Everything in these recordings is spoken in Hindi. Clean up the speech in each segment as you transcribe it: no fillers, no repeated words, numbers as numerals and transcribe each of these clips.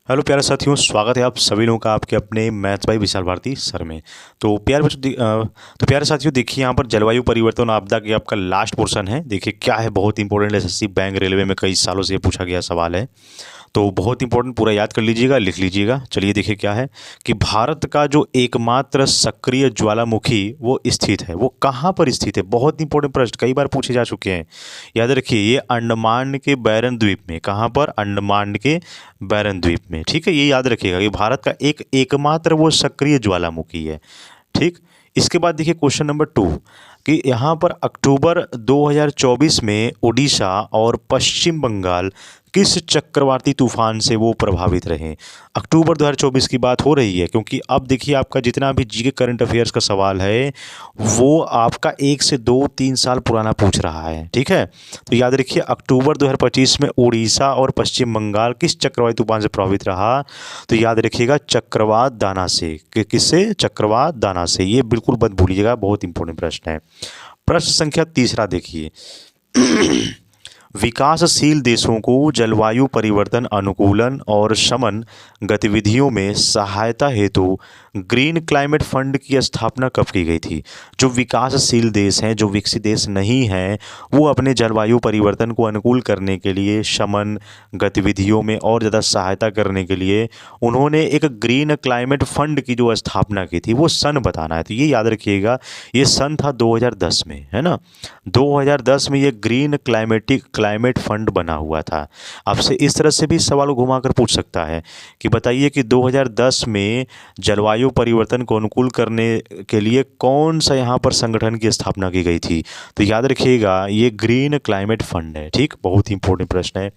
हेलो प्यारे साथियों, स्वागत है आप सभी लोगों का आपके अपने मैथ्स भाई विशाल भारती सर में। तो प्यारे बच्चों तो प्यारे साथियों, देखिए यहाँ पर जलवायु परिवर्तन और आपदा की आपका लास्ट पोर्शन है। देखिए क्या है, बहुत इंपॉर्टेंट एसएससी बैंक रेलवे में कई सालों से ये पूछा गया सवाल है। तो बहुत इंपॉर्टेंट, पूरा याद कर लीजिएगा, लिख लीजिएगा। चलिए देखिए क्या है कि भारत का जो एकमात्र सक्रिय ज्वालामुखी वो स्थित है, वो कहाँ पर स्थित है। बहुत इंपॉर्टेंट प्रश्न कई बार पूछे जा चुके हैं। याद रखिए, ये अंडमान के बैरन द्वीप में। कहाँ पर? अंडमान के बैरन द्वीप में। ठीक है, ये याद रखिएगा कि भारत का एकमात्र वो सक्रिय ज्वालामुखी है। ठीक। इसके बाद देखिए क्वेश्चन नंबर 2 कि यहाँ पर अक्टूबर 2024 में उड़ीसा और पश्चिम बंगाल किस चक्रवाती तूफान से वो प्रभावित रहे। अक्टूबर 2024 की बात हो रही है, क्योंकि अब देखिए आपका जितना भी जीके करंट अफेयर्स का सवाल है वो आपका 1 से 2-3 साल पुराना पूछ रहा है। ठीक है, तो याद रखिए अक्टूबर 2025 में उड़ीसा और पश्चिम बंगाल किस चक्रवाती तूफान से प्रभावित रहा। तो याद रखिएगा चक्रवात दाना से। किससे? चक्रवात दाना से। ये बिल्कुल मत भूलिएगा, बहुत इंपॉर्टेंट प्रश्न है। प्रश्न संख्या 3 देखिए। विकासशील देशों को जलवायु परिवर्तन अनुकूलन और शमन गतिविधियों में सहायता हेतु ग्रीन क्लाइमेट फंड की स्थापना कब की गई थी। जो विकासशील देश हैं, जो विकसित देश नहीं हैं, वो अपने जलवायु परिवर्तन को अनुकूल करने के लिए, शमन गतिविधियों में और ज़्यादा सहायता करने के लिए उन्होंने एक ग्रीन क्लाइमेट फंड की जो स्थापना की थी, वो सन बताना है। तो ये याद रखिएगा, ये सन था 2010 में, है ना। 2010 में ये ग्रीन क्लाइमेट फंड बना हुआ था। आपसे इस तरह से भी सवाल घुमाकर पूछ सकता है कि बताइए कि 2010 में जलवायु परिवर्तन को अनुकूल करने के लिए कौन सा यहाँ पर संगठन की स्थापना की गई थी। तो याद रखिएगा ये ग्रीन क्लाइमेट फंड है। ठीक, बहुत ही इंपॉर्टेंट प्रश्न है।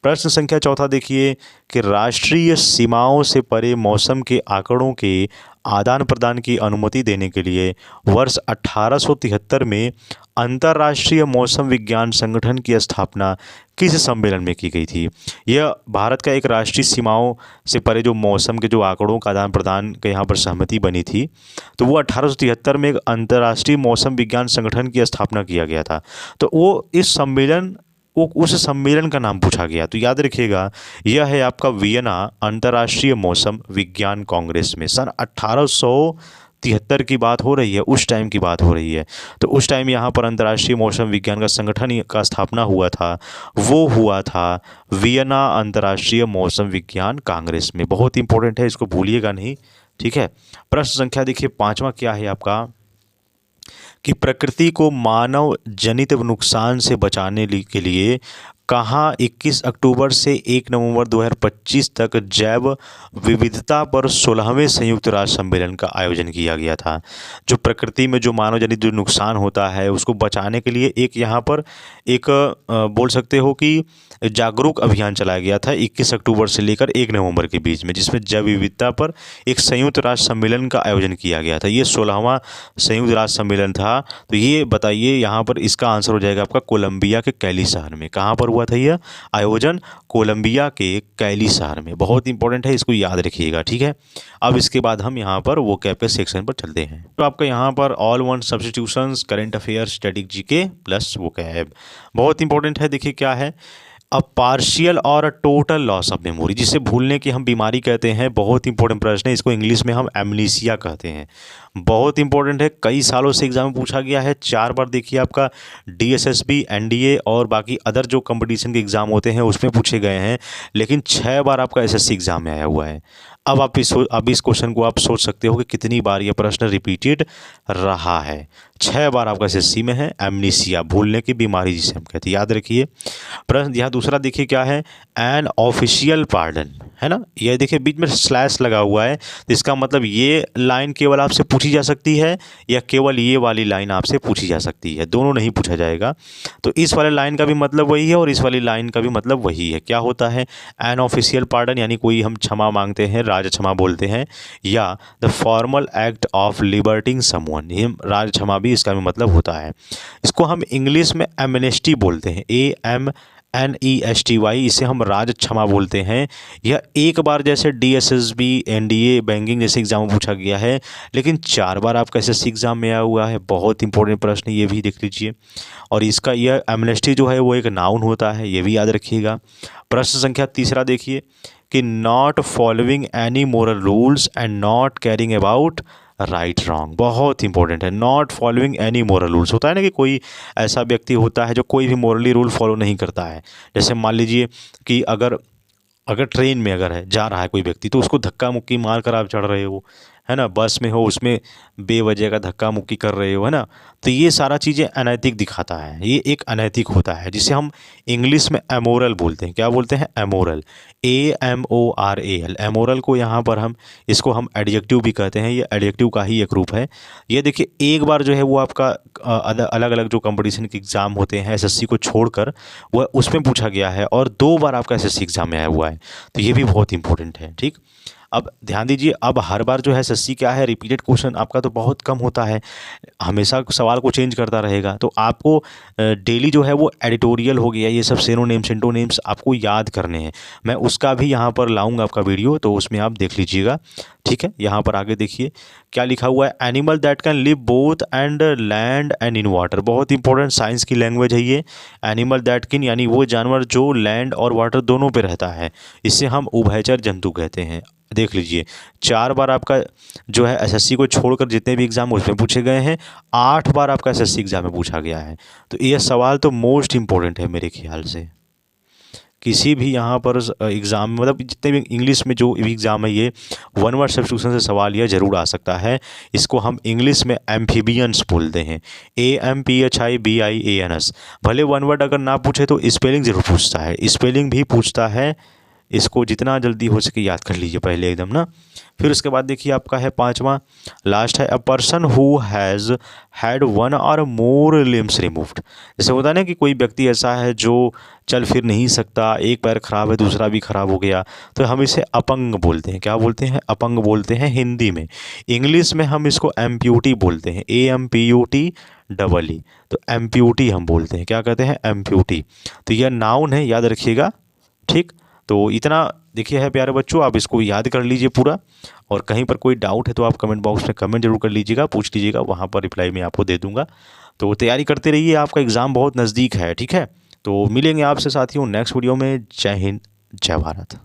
प्रश्न संख्या 4 देखिए कि राष्ट्रीय सीमाओं से परे मौसम के आंकड़ों के आदान प्रदान की अनुमति देने के लिए वर्ष 1873 में अंतर्राष्ट्रीय मौसम विज्ञान संगठन की स्थापना किस सम्मेलन में की गई थी। यह भारत का एक राष्ट्रीय सीमाओं से परे जो मौसम के जो आंकड़ों का आदान प्रदान के यहाँ पर सहमति बनी थी, तो वो 1873 में एक अंतर्राष्ट्रीय मौसम विज्ञान संगठन की स्थापना किया गया था। तो वो उस सम्मेलन का नाम पूछा गया। तो याद रखिएगा यह है आपका वियना अंतर्राष्ट्रीय मौसम विज्ञान कांग्रेस में सन 1873 की बात हो रही है, उस टाइम की बात हो रही है। तो उस टाइम यहाँ पर अंतर्राष्ट्रीय मौसम विज्ञान का संगठन का स्थापना हुआ था, वो हुआ था वियना अंतर्राष्ट्रीय मौसम विज्ञान कांग्रेस में। बहुत इंपॉर्टेंट है, इसको भूलिएगा नहीं। ठीक है। प्रश्न संख्या देखिए 5वां क्या है आपका कि प्रकृति को मानव जनित नुकसान से बचाने के लिए कहाँ 21 अक्टूबर से 1 नवंबर 2025 तक जैव विविधता पर 16वें संयुक्त राष्ट्र सम्मेलन का आयोजन किया गया था। जो प्रकृति में जो मानव जनित जो नुकसान होता है उसको बचाने के लिए एक यहाँ पर एक बोल सकते हो कि जागरूक अभियान चलाया गया था 21 अक्टूबर से लेकर 1 नवंबर के बीच में, जिसमें जैव विविधता पर एक संयुक्त राष्ट्र सम्मेलन का आयोजन किया गया था। ये 16वां संयुक्त राष्ट्र सम्मेलन था। तो ये बताइए यहाँ पर इसका आंसर हो जाएगा आपका कोलंबिया के कैली शहर में। कहाँ पर हुआ था यह आयोजन? कोलंबिया के कैली शहर में। बहुत इंपॉर्टेंट है, इसको याद रखिएगा। ठीक है, अब इसके बाद हम यहाँ पर वो कैपे सेक्शन पर चलते हैं। तो आपका यहाँ पर all one substitutions current affair static GK plus वो कैब बहुत इंपॉर्टेंट है। देखिए क्या है, अ पार्शियल और a total loss of memory, जिसे भूलने की हम बीमारी कहते हैं। बहुत इंपॉर्टेंट प्रश्न है, इसको इंग्लिश में हम एमनीसिया कहते हैं। बहुत इंपॉर्टेंट है, कई सालों से एग्जाम में पूछा गया है। 4 बार देखिए आपका डीएसएसबी, एनडीए और बाकी अदर जो कंपटीशन के एग्जाम होते हैं उसमें पूछे गए हैं, लेकिन 6 बार आपका एसएससी एग्जाम में आया हुआ है। अब इस क्वेश्चन को आप सोच सकते हो कि कितनी बार ये प्रश्न रिपीटेड रहा है। 6 बार आपका एसएससी में है। एमनीसिया, भूलने की बीमारी जिसे हम कहते हैं, याद रखिए। प्रश्न यहाँ दूसरा देखिए क्या है, एन ऑफिशियल पार्डन, है ना। ये देखिए बीच में स्लैश लगा हुआ है, तो इसका मतलब ये लाइन केवल आपसे पूछी जा सकती है या केवल ये वाली लाइन आपसे पूछी जा सकती है, दोनों नहीं पूछा जाएगा। तो इस वाले लाइन का भी मतलब वही है और इस वाली लाइन का भी मतलब वही है। क्या होता है? एन ऑफिशियल पार्डन, यानी कोई हम क्षमा मांगते हैं, राज क्षमा बोलते हैं, या the formal act of liberating someone, ये राज क्षमा भी इसका भी मतलब होता है। इसको हम इंग्लिश में एमनेस्टी बोलते हैं, AMNESTY, इसे हम राज क्षमा बोलते हैं। यह एक बार जैसे डीएसएसबी, एनडीए, बैंकिंग जैसे एग्जाम में पूछा गया है, लेकिन 4 बार आपका एसएससी एग्जाम में आया हुआ है। बहुत इंपॉर्टेंट प्रश्न, ये भी देख लीजिए। और इसका यह एमनेस्टी जो है वो एक नाउन होता है, ये भी याद रखिएगा। प्रश्न संख्या 3 देखिए कि not following any moral rules and not carrying about right wrong, बहुत इंपॉर्टेंट है। Not following any moral rules, होता है ना कि कोई ऐसा व्यक्ति होता है जो कोई भी मोरली रूल फॉलो नहीं करता है। जैसे मान लीजिए कि अगर अगर ट्रेन में अगर है जा रहा है कोई व्यक्ति, तो उसको धक्का मुक्की मार कर आप चढ़ रहे हो, है ना, बस में हो उसमें बेवजह का धक्का मुक्की कर रहे हो, है ना, तो ये सारा चीज़ें अनैतिक दिखाता है, ये एक अनैतिक होता है जिसे हम इंग्लिश में अमोरल बोलते हैं। क्या बोलते हैं? Amoral, AMORAL। अमोरल को यहाँ पर हम इसको हम एडजेक्टिव भी कहते हैं, ये एडजेक्टिव का ही एक रूप है। ये देखिए एक बार जो है वो आपका अलग अलग जो कंपटीशन के एग्ज़ाम होते हैं SSC को छोड़कर वह उसमें पूछा गया है, और 2 बार आपका SSC एग्ज़ाम में आया हुआ है, तो ये भी बहुत इंपॉर्टेंट है। ठीक, अब ध्यान दीजिए, अब हर बार जो है SSC क्या है, रिपीटेड क्वेश्चन आपका तो बहुत कम होता है, हमेशा सवाल को चेंज करता रहेगा। तो आपको डेली जो है वो एडिटोरियल हो गया, ये सब सिनोनिम्स सिंटोनिम्स आपको याद करने हैं। मैं उसका भी यहाँ पर लाऊंगा आपका वीडियो, तो उसमें आप देख लीजिएगा। ठीक है, यहाँ पर आगे देखिए क्या लिखा हुआ है, animal that can live both and land and in water. बहुत इंपॉर्टेंट साइंस की लैंग्वेज है ये। एनिमल दैट कैन यानी वो जानवर जो लैंड और वाटर दोनों पे रहता है, इसे हम उभयचर जंतु कहते हैं। देख लीजिए 4 बार आपका जो है SSC को छोड़कर जितने भी एग्जाम उसमें पूछे गए हैं, 8 बार आपका SSC एग्जाम में पूछा गया है। तो ये सवाल तो मोस्ट इंपॉर्टेंट है मेरे ख्याल से। किसी भी यहाँ पर एग्ज़ाम में, मतलब जितने भी इंग्लिश में जो भी एग्ज़ाम है, ये वन वर्ड सब्स्टिट्यूशन से सवाल यह ज़रूर आ सकता है। इसको हम इंग्लिश में एम्फीबियंस बोलते हैं, AMPHIBIANS। भले वन वर्ड अगर ना पूछे तो स्पेलिंग ज़रूर पूछता है, स्पेलिंग भी पूछता है। इसको जितना जल्दी हो सके याद कर लीजिए पहले एकदम ना। फिर उसके बाद देखिए आपका है 5वां, लास्ट है, a person who has had 1 और मोर लिम्स रिमूव्ड। जैसे होता है ना कि कोई व्यक्ति ऐसा है जो चल फिर नहीं सकता, एक पैर खराब है दूसरा भी खराब हो गया, तो हम इसे अपंग बोलते हैं। क्या बोलते हैं? अपंग बोलते हैं हिंदी में। इंग्लिश में हम इसको एम्प्यूटी बोलते हैं, AMPUTEE। तो एम्प्यूटी हम बोलते हैं, क्या कहते हैं? एम्प्यूटी। तो यह नाउन है, याद रखिएगा। ठीक, तो इतना देखिए है प्यारे बच्चों, आप इसको याद कर लीजिए पूरा, और कहीं पर कोई डाउट है तो आप कमेंट बॉक्स में कमेंट जरूर कर लीजिएगा, पूछ लीजिएगा, वहाँ पर रिप्लाई मैं आपको दे दूंगा। तो तैयारी करते रहिए, आपका एग्ज़ाम बहुत नज़दीक है। ठीक है, तो मिलेंगे आपसे साथियों नेक्स्ट वीडियो में। जय हिंद, जय भारत।